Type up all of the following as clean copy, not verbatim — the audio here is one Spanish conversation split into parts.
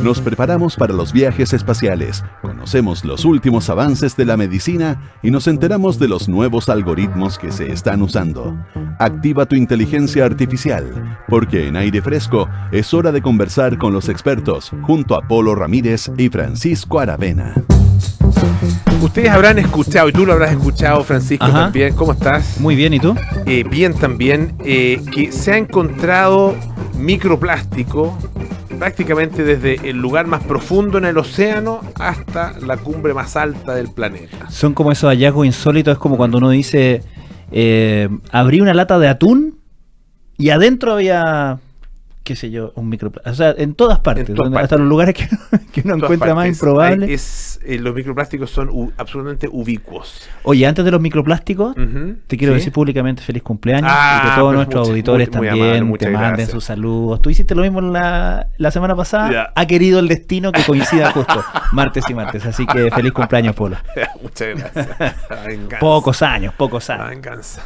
Nos preparamos para los viajes espaciales, conocemos los últimos avances de la medicina y nos enteramos de los nuevos algoritmos que se están usando. Activa tu inteligencia artificial, porque en Aire Fresco es hora de conversar con los expertos, junto a Polo Ramírez y Francisco Aravena. Ustedes habrán escuchado, y tú lo habrás escuchado, Francisco, también. ¿Cómo estás? Muy bien, ¿y tú? Bien también, que se ha encontrado microplástico prácticamente desde el lugar más profundo en el océano hasta la cumbre más alta del planeta. Son como esos hallazgos insólitos, es como cuando uno dice, abrí una lata de atún y adentro había, qué sé yo, un microplástico. O sea, en todas partes, hasta los lugares que uno encuentra más improbables. Los microplásticos son absolutamente ubicuos. Oye, antes de los microplásticos, te quiero decir públicamente feliz cumpleaños y que todos nuestros auditores también te manden sus saludos. Tú hiciste lo mismo la semana pasada. Ya. Ha querido el destino que coincida justo martes y martes. Así que feliz cumpleaños, Polo. Muchas gracias. Pocos años. Venganza.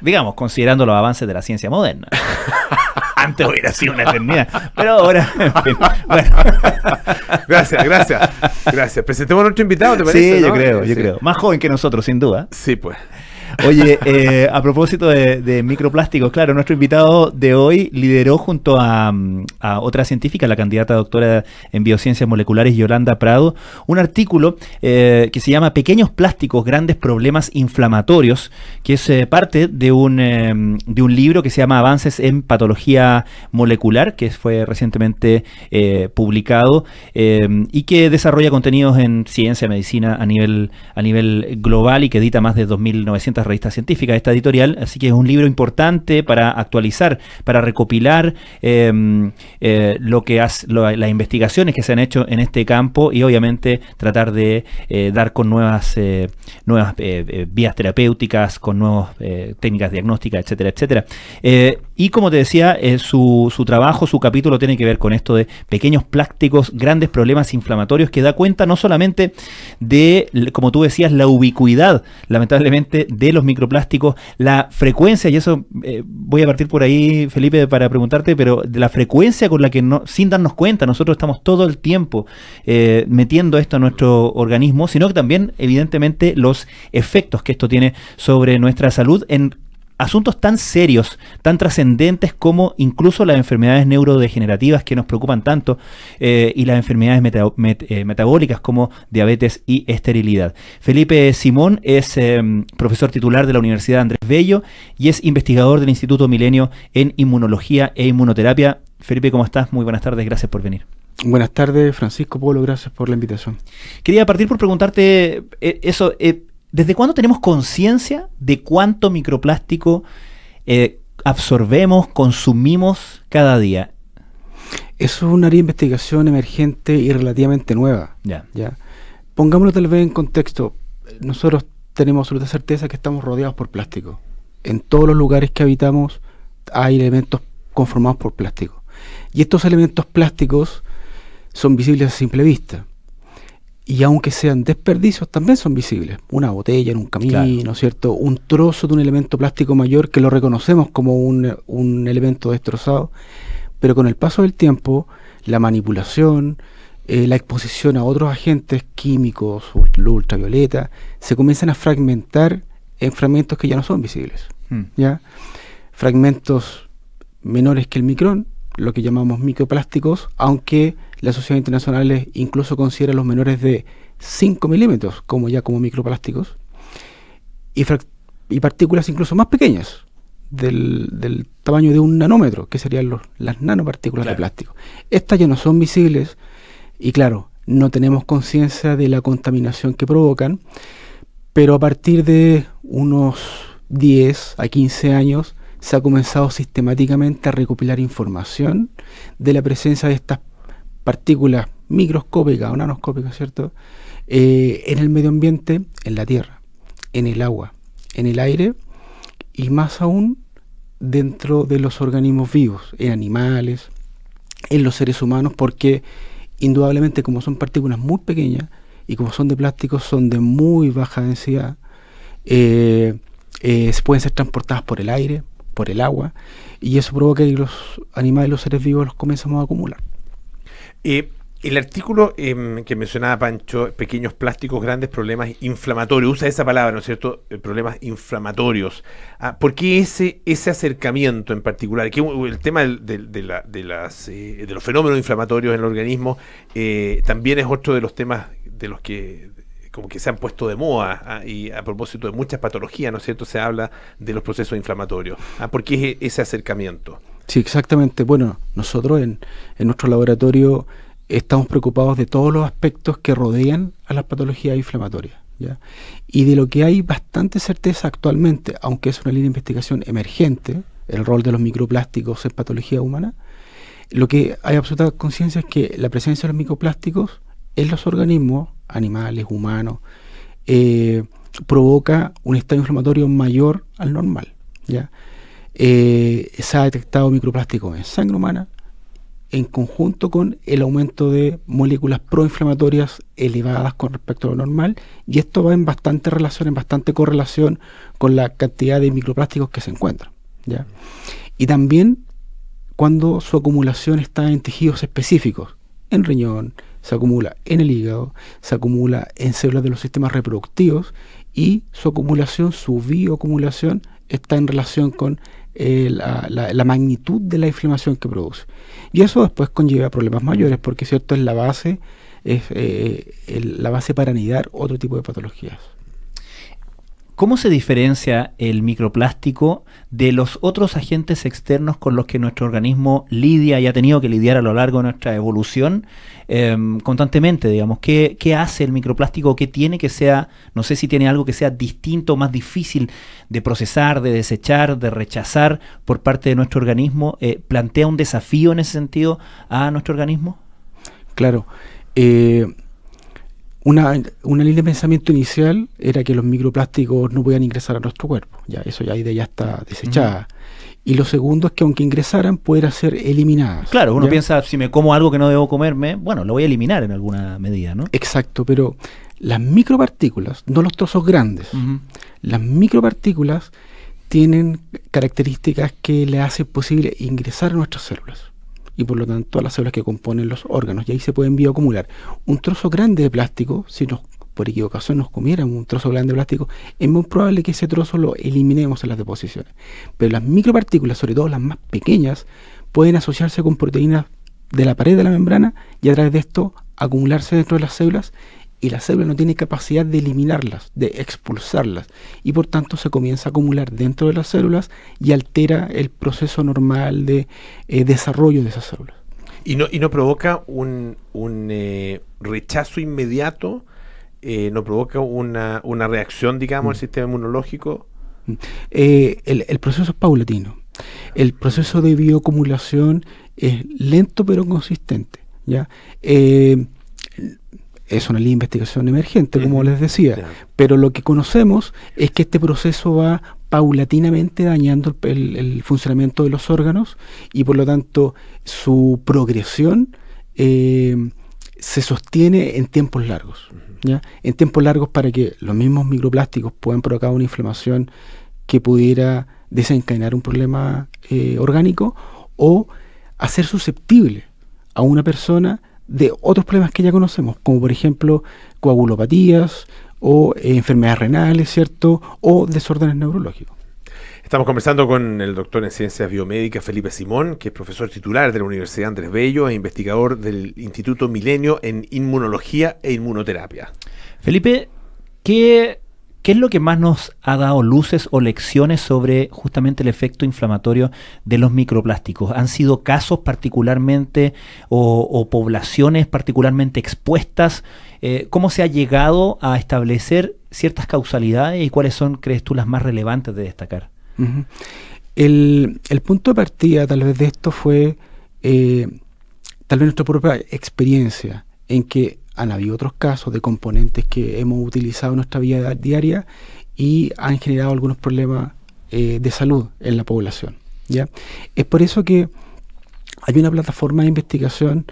Digamos, considerando los avances de la ciencia moderna. Antes hubiera sido una eternidad, pero ahora, en fin, bueno. Gracias. Presentemos a nuestro invitado, ¿te parece? Sí, ¿no? yo creo. Más joven que nosotros, sin duda. Sí, pues. Oye, a propósito de microplásticos, claro, nuestro invitado de hoy lideró junto a otra científica, la candidata doctora en biociencias moleculares Yolanda Prado, un artículo que se llama Pequeños plásticos, grandes problemas inflamatorios, que es parte de un libro que se llama Avances en patología molecular, que fue recientemente publicado y que desarrolla contenidos en ciencia, medicina a nivel global y que edita más de 2.900 revistas científicas, esta editorial, así que es un libro importante para actualizar, para recopilar las investigaciones que se han hecho en este campo y obviamente tratar de dar con nuevas vías terapéuticas, con nuevas técnicas diagnósticas, etcétera, etcétera. Y como te decía, su trabajo, su capítulo tiene que ver con esto de pequeños plásticos, grandes problemas inflamatorios, que da cuenta no solamente de, como tú decías, la ubicuidad, lamentablemente, de los microplásticos, la frecuencia, y eso voy a partir por ahí, Felipe, para preguntarte, pero de la frecuencia con la que sin darnos cuenta, nosotros estamos todo el tiempo metiendo esto a nuestro organismo, sino que también, evidentemente, los efectos que esto tiene sobre nuestra salud en asuntos tan serios, tan trascendentes como incluso las enfermedades neurodegenerativas que nos preocupan tanto y las enfermedades metabólicas como diabetes y esterilidad. Felipe Simón es profesor titular de la Universidad Andrés Bello y es investigador del Instituto Milenio en Inmunología e Inmunoterapia. Felipe, ¿cómo estás? Muy buenas tardes, gracias por venir. Buenas tardes, Francisco, Polo, gracias por la invitación. Quería partir por preguntarte eso. ¿Desde cuándo tenemos conciencia de cuánto microplástico absorbemos, consumimos cada día? Eso es un área de investigación emergente y relativamente nueva. ¿Ya? Pongámoslo tal vez en contexto. Nosotros tenemos absoluta certeza que estamos rodeados por plástico. En todos los lugares que habitamos hay elementos conformados por plástico. Y estos elementos plásticos son visibles a simple vista. Y aunque sean desperdicios, también son visibles. Una botella en un camino, claro, ¿cierto? Un trozo de un elemento plástico mayor que lo reconocemos como un elemento destrozado. Pero con el paso del tiempo, la manipulación, la exposición a otros agentes químicos, luz ultravioleta, se comienzan a fragmentar en fragmentos que ya no son visibles. ¿Ya? Fragmentos menores que el micrón, lo que llamamos microplásticos, aunque la Sociedad Internacional incluso considera los menores de 5 milímetros como microplásticos, y partículas incluso más pequeñas, del tamaño de un nanómetro, que serían las nanopartículas, claro, de plástico. Estas ya no son visibles y claro, no tenemos conciencia de la contaminación que provocan, pero a partir de unos 10 a 15 años se ha comenzado sistemáticamente a recopilar información de la presencia de estas partículas microscópicas o nanoscópicas, ¿cierto? En el medio ambiente, en la tierra, en el agua, en el aire y más aún dentro de los organismos vivos, en animales, en los seres humanos, porque indudablemente como son partículas muy pequeñas y como son de plástico, son de muy baja densidad, pueden ser transportadas por el aire, por el agua, y eso provoca que los animales y los seres vivos los comencemos a acumular. El artículo que mencionaba Pancho, pequeños plásticos, grandes problemas inflamatorios, usa esa palabra, ¿no es cierto? Problemas inflamatorios. ¿Por qué ese acercamiento en particular? Que el tema de los fenómenos inflamatorios en el organismo también es otro de los temas de los que como que se han puesto de moda, y a propósito de muchas patologías, ¿no es cierto? Se habla de los procesos inflamatorios. ¿Por qué ese acercamiento? Sí, exactamente. Bueno, nosotros en nuestro laboratorio estamos preocupados de todos los aspectos que rodean a las patologías inflamatorias, ¿ya? Y de lo que hay bastante certeza actualmente, aunque es una línea de investigación emergente, el rol de los microplásticos en patología humana, lo que hay absoluta conciencia es que la presencia de los microplásticos en los organismos, animales, humanos, provoca un estado inflamatorio mayor al normal, ¿ya? Se ha detectado microplásticos en sangre humana, en conjunto con el aumento de moléculas proinflamatorias elevadas con respecto a lo normal, y esto va en bastante correlación con la cantidad de microplásticos que se encuentran, ¿ya? Y también cuando su acumulación está en tejidos específicos, en riñón, se acumula en el hígado, se acumula en células de los sistemas reproductivos, y su acumulación, su bioacumulación, está en relación con la magnitud de la inflamación que produce. Y eso después conlleva problemas mayores, porque cierto es la base para anidar otro tipo de patologías. ¿Cómo se diferencia el microplástico de los otros agentes externos con los que nuestro organismo lidia y ha tenido que lidiar a lo largo de nuestra evolución constantemente, digamos? ¿Qué hace el microplástico? ¿Qué tiene que sea? No sé si tiene algo que sea distinto, más difícil de procesar, de desechar, de rechazar por parte de nuestro organismo. ¿Plantea un desafío en ese sentido a nuestro organismo? Claro. Una línea de pensamiento inicial era que los microplásticos no podían ingresar a nuestro cuerpo. Ya, eso ya está desechada. Y lo segundo es que aunque ingresaran, pudieran ser eliminadas. Claro, uno ¿ya? piensa, si me como algo que no debo comerme, bueno, lo voy a eliminar en alguna medida, ¿no? Exacto, pero las micropartículas, no los trozos grandes, las micropartículas tienen características que le hacen posible ingresar a nuestras células, y por lo tanto a las células que componen los órganos, y ahí se pueden bioacumular. Un trozo grande de plástico, si por equivocación nos comiéramos un trozo grande de plástico, es muy probable que ese trozo lo eliminemos en las deposiciones. Pero las micropartículas, sobre todo las más pequeñas, pueden asociarse con proteínas de la pared de la membrana y a través de esto acumularse dentro de las células, y la célula no tiene capacidad de eliminarlas, de expulsarlas, y por tanto se comienza a acumular dentro de las células y altera el proceso normal de desarrollo de esas células. ¿Y no provoca un rechazo inmediato? ¿No provoca una reacción, digamos, al sistema inmunológico? El proceso es paulatino. El proceso de bioacumulación es lento pero consistente, ¿ya? Es una línea de investigación emergente, como les decía, pero lo que conocemos es que este proceso va paulatinamente dañando el funcionamiento de los órganos, y por lo tanto su progresión se sostiene en tiempos largos, ¿ya? En tiempos largos, para que los mismos microplásticos puedan provocar una inflamación que pudiera desencadenar un problema orgánico, o hacer susceptible a una persona de otros problemas que ya conocemos, como por ejemplo coagulopatías o enfermedades renales, ¿cierto? O desórdenes neurológicos. Estamos conversando con el doctor en Ciencias Biomédicas Felipe Simón, que es profesor titular de la Universidad Andrés Bello e investigador del Instituto Milenio en Inmunología e Inmunoterapia. Felipe, ¿qué es lo que más nos ha dado luces o lecciones sobre justamente el efecto inflamatorio de los microplásticos? ¿Han sido casos particularmente o poblaciones particularmente expuestas? ¿Cómo se ha llegado a establecer ciertas causalidades y cuáles son, crees tú, las más relevantes de destacar? El punto de partida tal vez de esto fue tal vez nuestra propia experiencia, en que han habido otros casos de componentes que hemos utilizado en nuestra vida diaria y han generado algunos problemas de salud en la población, ¿ya? Es por eso que hay una plataforma de investigación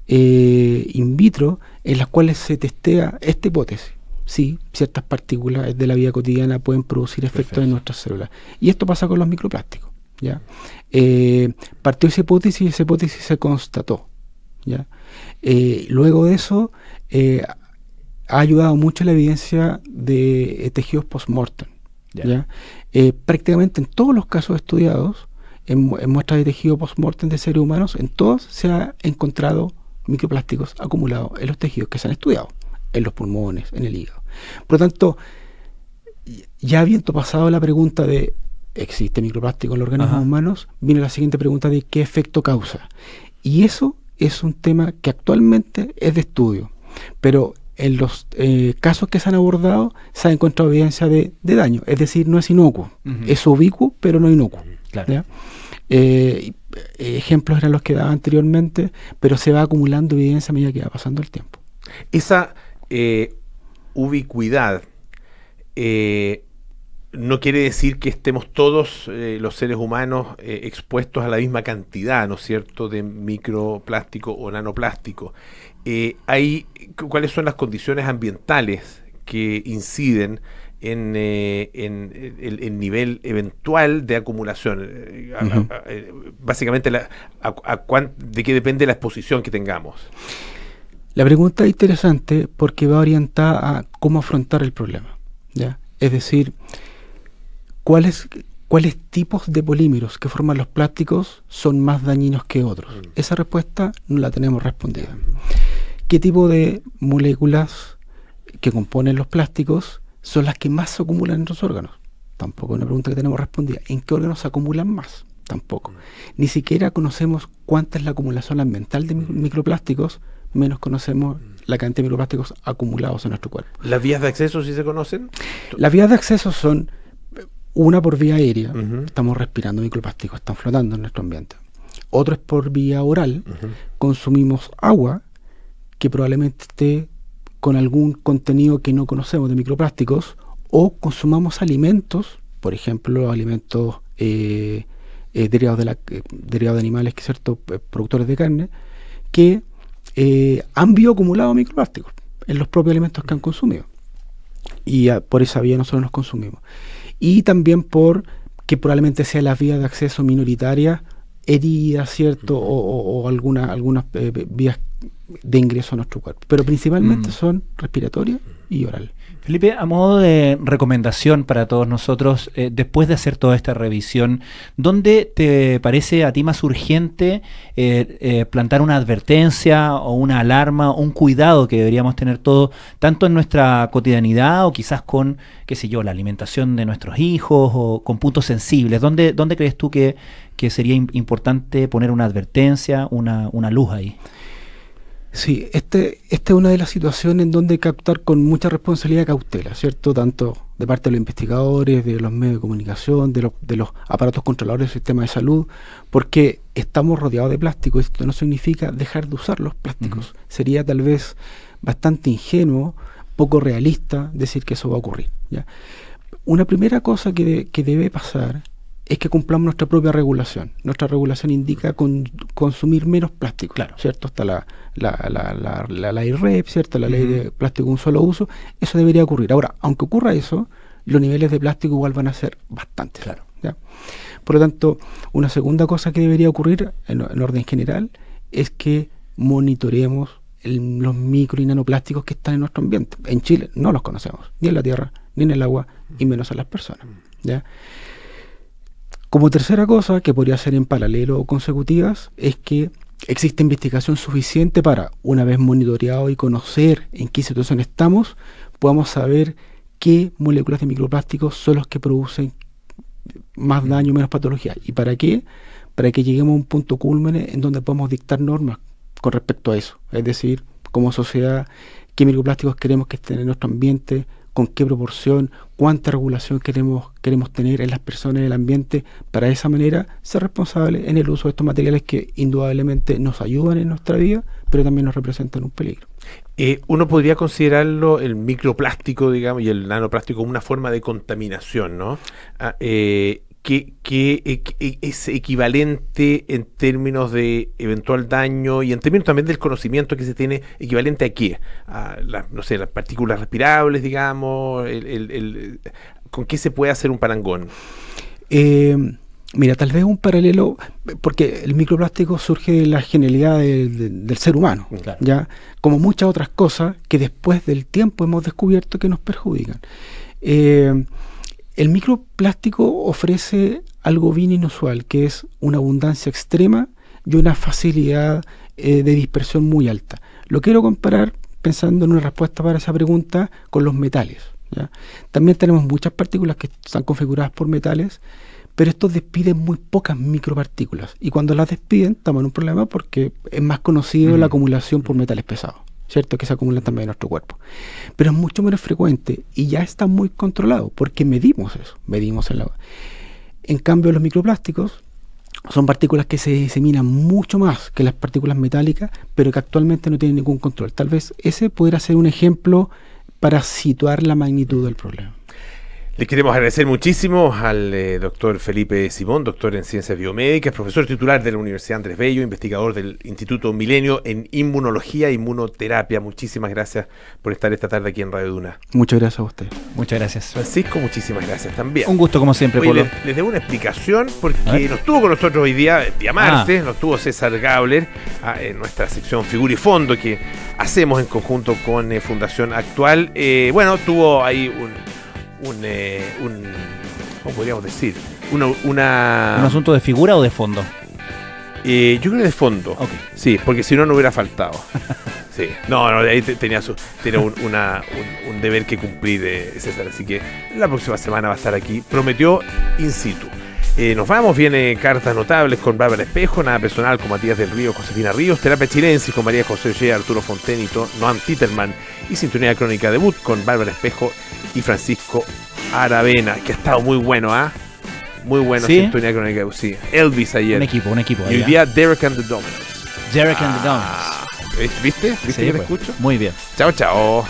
in vitro en las cuales se testea esta hipótesis. Sí, ciertas partículas de la vida cotidiana pueden producir efectos en nuestras células. Y esto pasa con los microplásticos, ¿ya? Partió esa hipótesis se constató, ¿ya? Luego de eso, ha ayudado mucho la evidencia de tejidos post-mortem, ¿ya? Prácticamente en todos los casos estudiados, en muestras de tejido post-mortem de seres humanos, en todos se ha encontrado microplásticos acumulados en los tejidos que se han estudiado, en los pulmones, en el hígado. Por lo tanto, ya habiendo pasado la pregunta de ¿existe microplástico en los organismos humanos?, viene la siguiente pregunta de ¿qué efecto causa? Y eso es un tema que actualmente es de estudio, pero en los casos que se han abordado se ha encontrado evidencia de daño, es decir, no es inocuo, es ubicuo, pero no inocuo. Claro. ¿Ya? Ejemplos eran los que daba anteriormente, pero se va acumulando evidencia a medida que va pasando el tiempo. Esa ubicuidad no quiere decir que estemos todos los seres humanos expuestos a la misma cantidad, ¿no es cierto?, de microplástico o nanoplástico. ¿Cuáles son las condiciones ambientales que inciden en el nivel eventual de acumulación? Básicamente, ¿de qué depende la exposición que tengamos? La pregunta es interesante porque va orientada a cómo afrontar el problema, ¿ya? Es decir, ¿cuáles tipos de polímeros que forman los plásticos son más dañinos que otros? Esa respuesta no la tenemos respondida. ¿Qué tipo de moléculas que componen los plásticos son las que más se acumulan en los órganos? Tampoco es una pregunta que tenemos respondida. ¿En qué órganos se acumulan más? Tampoco. Ni siquiera conocemos cuánta es la acumulación ambiental de microplásticos, menos conocemos la cantidad de microplásticos acumulados en nuestro cuerpo. ¿Las vías de acceso sí se conocen? Las vías de acceso son una por vía aérea, estamos respirando microplásticos, están flotando en nuestro ambiente. Otro es por vía oral, consumimos agua que probablemente esté con algún contenido que no conocemos de microplásticos, o consumamos alimentos, por ejemplo, alimentos derivados de animales, que ciertos productores de carne, que han bioacumulado microplásticos en los propios alimentos que han consumido. Y por esa vía nosotros nos consumimos. Y también por que probablemente sea la vía de acceso minoritaria, heridas, ¿cierto? O algunas vías de ingreso a nuestro cuerpo. Pero principalmente son respiratoria y oral. Felipe, a modo de recomendación para todos nosotros, después de hacer toda esta revisión, ¿dónde te parece a ti más urgente plantar una advertencia o una alarma o un cuidado que deberíamos tener todos, tanto en nuestra cotidianidad o quizás con, qué sé yo, la alimentación de nuestros hijos o con puntos sensibles? ¿Dónde crees tú que sería importante poner una advertencia, una luz ahí? Sí, esta es una de las situaciones en donde hay que actuar con mucha responsabilidad y cautela, ¿cierto? Tanto de parte de los investigadores, de los medios de comunicación, de los aparatos controladores del sistema de salud, porque estamos rodeados de plástico. Esto no significa dejar de usar los plásticos. Sería tal vez bastante ingenuo, poco realista decir que eso va a ocurrir, ¿ya? Una primera cosa que debe pasar es que cumplamos nuestra propia regulación. Nuestra regulación indica consumir menos plástico, claro, ¿cierto? Está la ley REP, ¿cierto? La ley de plástico de un solo uso. Eso debería ocurrir. Ahora, aunque ocurra eso, los niveles de plástico igual van a ser bastantes. Claro. ¿Ya? Por lo tanto, una segunda cosa que debería ocurrir en orden general es que monitoreemos los micro y nanoplásticos que están en nuestro ambiente. En Chile no los conocemos, ni en la tierra, ni en el agua, y menos en las personas, ¿ya? Como tercera cosa, que podría ser en paralelo o consecutivas, es que existe investigación suficiente para, una vez monitoreado y conocer en qué situación estamos, podamos saber qué moléculas de microplásticos son los que producen más daño, menos patología. ¿Y para qué? Para que lleguemos a un punto cúlmine en donde podamos dictar normas con respecto a eso. Es decir, como sociedad, qué microplásticos queremos que estén en nuestro ambiente, con qué proporción, cuánta regulación queremos tener en las personas y en el ambiente, para de esa manera ser responsables en el uso de estos materiales que indudablemente nos ayudan en nuestra vida, pero también nos representan un peligro. Uno podría considerarlo, el microplástico, digamos, y el nanoplástico, como una forma de contaminación, ¿no? Que es equivalente en términos de eventual daño y en términos también del conocimiento que se tiene, ¿equivalente a qué? A no sé, las partículas respirables, digamos, ¿con qué se puede hacer un parangón? Mira, tal vez un paralelo, porque el microplástico surge de la genialidad del ser humano, Claro. ya como muchas otras cosas que después del tiempo hemos descubierto que nos perjudican. El microplástico ofrece algo bien inusual, que es una abundancia extrema y una facilidad de dispersión muy alta. Lo quiero comparar, pensando en una respuesta para esa pregunta, con los metales, ¿ya? También tenemos muchas partículas que están configuradas por metales, pero estos despiden muy pocas micropartículas. Y cuando las despiden, estamos en un problema porque es más conocido la acumulación por metales pesados, ¿cierto? Que se acumulan también en nuestro cuerpo. Pero es mucho menos frecuente y ya está muy controlado porque medimos eso, medimos el agua. En cambio, los microplásticos son partículas que se diseminan mucho más que las partículas metálicas, pero que actualmente no tienen ningún control. Tal vez ese pudiera ser un ejemplo para situar la magnitud del problema. Les queremos agradecer muchísimo al doctor Felipe Simón, doctor en Ciencias Biomédicas, profesor titular de la Universidad Andrés Bello, investigador del Instituto Milenio en Inmunología e Inmunoterapia. Muchísimas gracias por estar esta tarde aquí en Radio Duna. Muchas gracias a usted. Muchas gracias. Francisco, muchísimas gracias también. Un gusto como siempre, Oye, Polo. les debo una explicación porque no estuvo con nosotros hoy día, el día martes, no estuvo César Gabler en nuestra sección Figura y Fondo que hacemos en conjunto con Fundación Actual. Bueno, tuvo ahí ¿cómo podríamos decir? ¿Un asunto de figura o de fondo? Yo creo que de fondo. Ok. Sí, porque si no, no hubiera faltado. Sí. No, ahí tenía un deber que cumplir, César. Así que la próxima semana va a estar aquí. Prometió in situ. Nos vamos, viene Cartas Notables con Bárbara Espejo, Nada Personal con Matías del Río, Josefina Ríos, Terapia Chilensis con María José Ollea, Arturo Fontenito, Noam Titterman y Sintonía Crónica Debut con Bárbara Espejo y Francisco Aravena, que ha estado muy bueno, muy bueno. ¿Sí? Sintonía Crónica Debut, sí. Elvis ayer. Un equipo. Y hoy día Derek and the Dominos. Derek and the Dominos. ¿Viste? ¿Viste Sí, que te pues. escucho? Muy bien. Chao, chao.